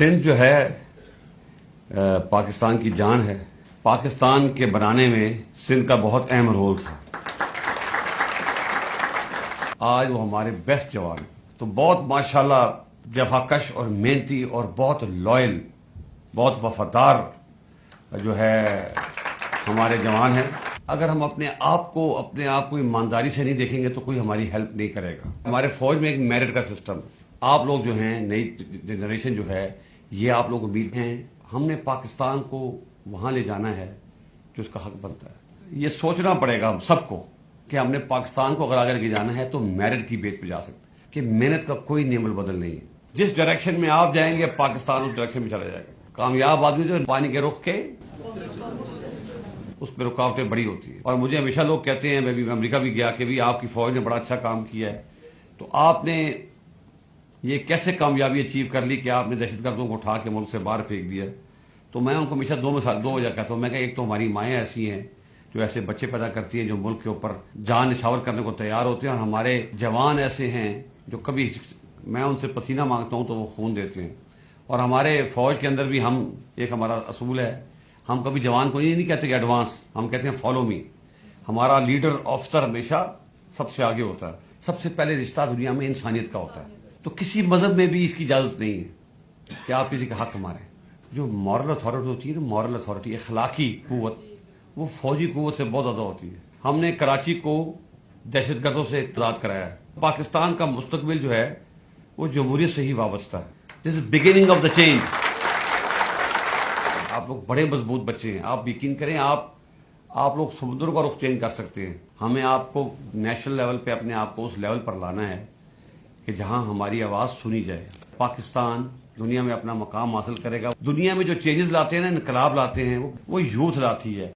سندھ جو ہے پاکستان کی جان ہے. پاکستان کے بنانے میں سندھ کا بہت اہم رول تھا. آج وہ ہمارے بیسٹ جوان ہیں. تو بہت ماشاءاللہ جفاکش اور محنتی اور بہت لائل، بہت وفادار جو ہے ہمارے جوان ہیں. اگر ہم اپنے آپ کو ایمانداری سے نہیں دیکھیں گے تو کوئی ہماری ہیلپ نہیں کرے گا. ہمارے فوج میں ایک میرٹ کا سسٹم. آپ لوگ جو ہیں، نئی جنریشن جو ہے، یہ آپ لوگ امید ہیں. ہم نے پاکستان کو وہاں لے جانا ہے جو اس کا حق بنتا ہے. یہ سوچنا پڑے گا ہم سب کو کہ ہم نے پاکستان کو اگر آگے لے جانا ہے تو میرٹ کی بیس پہ جا سکتے ہیں کہ محنت کا کوئی نعم البدل نہیں ہے. جس ڈائریکشن میں آپ جائیں گے پاکستان اس ڈائریکشن میں چلا جائے گا. کامیاب آدمی جو پانی کے رخ کے اس پہ رکاوٹیں بڑی ہوتی ہیں. اور مجھے ہمیشہ لوگ کہتے ہیں، میں بھی امریکہ بھی گیا، کہ بھی آپ کی فوج نے بڑا اچھا کام کیا ہے. تو آپ نے یہ کیسے کامیابی اچیو کر لی کہ آپ نے دہشت گردوں کو اٹھا کے ملک سے باہر پھینک دیا؟ تو میں ان کو ہمیشہ دو وجہ کہتا ہوں. میں ایک تو ہماری مائیں ایسی ہیں جو ایسے بچے پیدا کرتی ہیں جو ملک کے اوپر جان نچھاور کرنے کو تیار ہوتے ہیں، اور ہمارے جوان ایسے ہیں جو کبھی میں ان سے پسینہ مانگتا ہوں تو وہ خون دیتے ہیں. اور ہمارے فوج کے اندر بھی ایک ہمارا اصول ہے، ہم کبھی جوان کو نہیں کہتے کہ ایڈوانس، ہم کہتے ہیں فالو می. ہمارا لیڈر آفیسر ہمیشہ سب سے آگے ہوتا ہے. سب سے پہلے رشتہ دنیا میں انسانیت کا ہوتا ہے. تو کسی مذہب میں بھی اس کی اجازت نہیں ہے کہ آپ کسی کا حق ماریں. جو مورل اتھارٹی ہوتی ہے نا، مورل اتھارٹی، اخلاقی قوت، وہ فوجی قوت سے بہت زیادہ ہوتی ہے. ہم نے کراچی کو دہشت گردوں سے آزاد کرایا ہے. پاکستان کا مستقبل جو ہے وہ جمہوریت سے ہی وابستہ ہے. This is beginning of the change. آپ لوگ بڑے مضبوط بچے ہیں. آپ یقین کریں، آپ لوگ سمندر کا رخ چینج کر سکتے ہیں. ہمیں آپ کو نیشنل لیول پہ اپنے آپ کو اس لیول پر لانا ہے کہ جہاں ہماری آواز سنی جائے. پاکستان دنیا میں اپنا مقام حاصل کرے گا. دنیا میں جو چینجز لاتے ہیں نا، انقلاب لاتے ہیں، وہ یوتھ لاتی ہے.